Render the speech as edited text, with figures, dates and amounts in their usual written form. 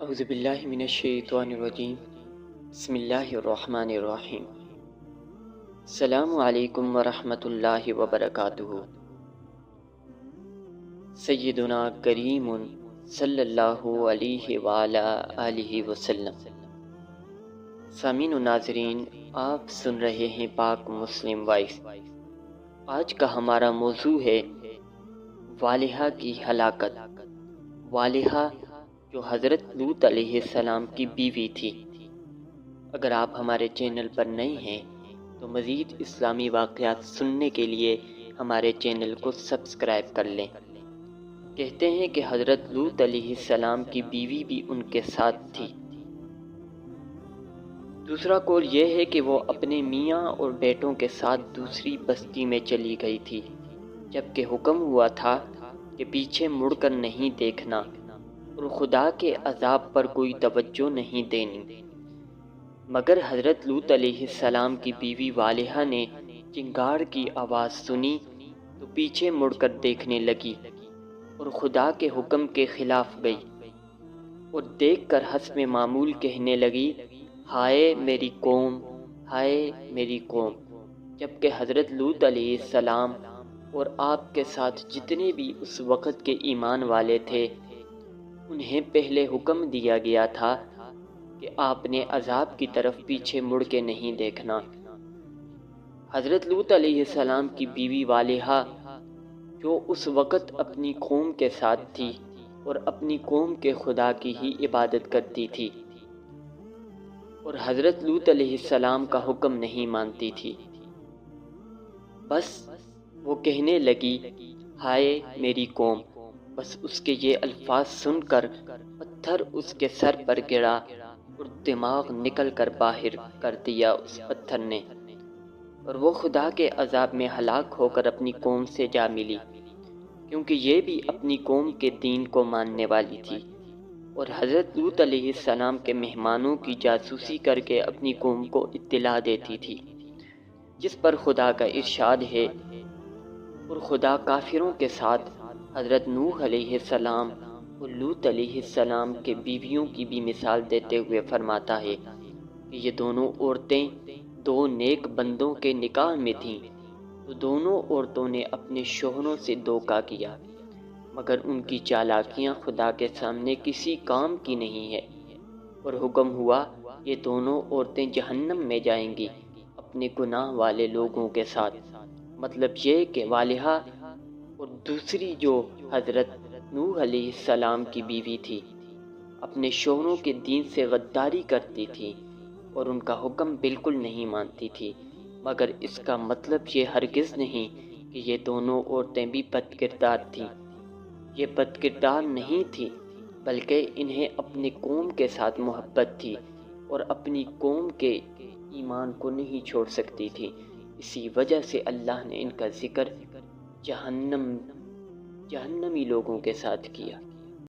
اعوذ باللہ من الشیطان الرجیم بسم اللہ الرحمن الرحیم السلام علیکم ورحمۃ اللہ وبرکاتہ۔ سیدنا کریم صلی اللہ علیہ وآلہ آلہ وسلم۔ سامعین و ناظرین، آپ سن رہے ہیں پاک مسلم وائس۔ آج کا ہمارا موضوع ہے والہا کی ہلاکت۔ والہا جو حضرت لوط علیہ السلام کی بیوی تھی۔ اگر آپ ہمارے چینل پر نئے ہیں تو مزید اسلامی واقعات سننے کے لیے ہمارے چینل کو سبسکرائب کر لیں۔ کہتے ہیں کہ حضرت لوط علیہ السلام کی بیوی بھی ان کے ساتھ تھی۔ دوسرا قول یہ ہے کہ وہ اپنے میاں اور بیٹوں کے ساتھ دوسری بستی میں چلی گئی تھی، جبکہ حکم ہوا تھا کہ پیچھے مڑ کر نہیں دیکھنا اور خدا کے عذاب پر کوئی توجہ نہیں دینی۔ مگر حضرت لوط علیہ السلام کی بیوی والہا نے چنگاڑ کی آواز سنی تو پیچھے مڑ کر دیکھنے لگی اور خدا کے حکم کے خلاف گئی اور دیکھ کر حسب معمول کہنے لگی، ہائے میری قوم، ہائے میری قوم۔ جبکہ حضرت لوط علیہ السلام اور آپ کے ساتھ جتنے بھی اس وقت کے ایمان والے تھے، انہیں پہلے حکم دیا گیا تھا کہ آپ نے عذاب کی طرف پیچھے مڑ کے نہیں دیکھنا۔ حضرت لوط علیہ السلام کی بیوی والہا جو اس وقت اپنی قوم کے ساتھ تھی اور اپنی قوم کے خدا کی ہی عبادت کرتی تھی اور حضرت لوط علیہ السلام کا حکم نہیں مانتی تھی، بس وہ کہنے لگی، ہائے میری قوم۔ بس اس کے یہ الفاظ سن کر پتھر اس کے سر پر گرا اور دماغ نکل کر باہر کر دیا اس پتھر نے، اور وہ خدا کے عذاب میں ہلاک ہو کر اپنی قوم سے جا ملی، کیونکہ یہ بھی اپنی قوم کے دین کو ماننے والی تھی اور حضرت لوط علیہ السلام کے مہمانوں کی جاسوسی کر کے اپنی قوم کو اطلاع دیتی تھی، جس پر خدا کا ارشاد ہے، اور خدا کافروں کے ساتھ حضرت نوح علیہ السلام اور لوط علیہ السلام کے بیویوں کی بھی مثال دیتے ہوئے فرماتا ہے کہ یہ دونوں عورتیں دو نیک بندوں کے نکاح میں تھیں، تو دونوں عورتوں نے اپنے شوہروں سے دھوکہ کیا، مگر ان کی چالاکیاں خدا کے سامنے کسی کام کی نہیں ہے، اور حکم ہوا یہ دونوں عورتیں جہنم میں جائیں گی اپنے گناہ والے لوگوں کے ساتھ۔ مطلب یہ کہ والہا اور دوسری جو حضرت نوح علیہ السلام کی بیوی تھی، اپنے شوہروں کے دین سے غداری کرتی تھی اور ان کا حکم بالکل نہیں مانتی تھی، مگر اس کا مطلب یہ ہرگز نہیں کہ یہ دونوں عورتیں بھی بد کردار تھیں۔ یہ بد کردار نہیں تھی، بلکہ انہیں اپنی قوم کے ساتھ محبت تھی اور اپنی قوم کے ایمان کو نہیں چھوڑ سکتی تھی، اسی وجہ سے اللہ نے ان کا ذکر جہنمی لوگوں کے ساتھ کیا۔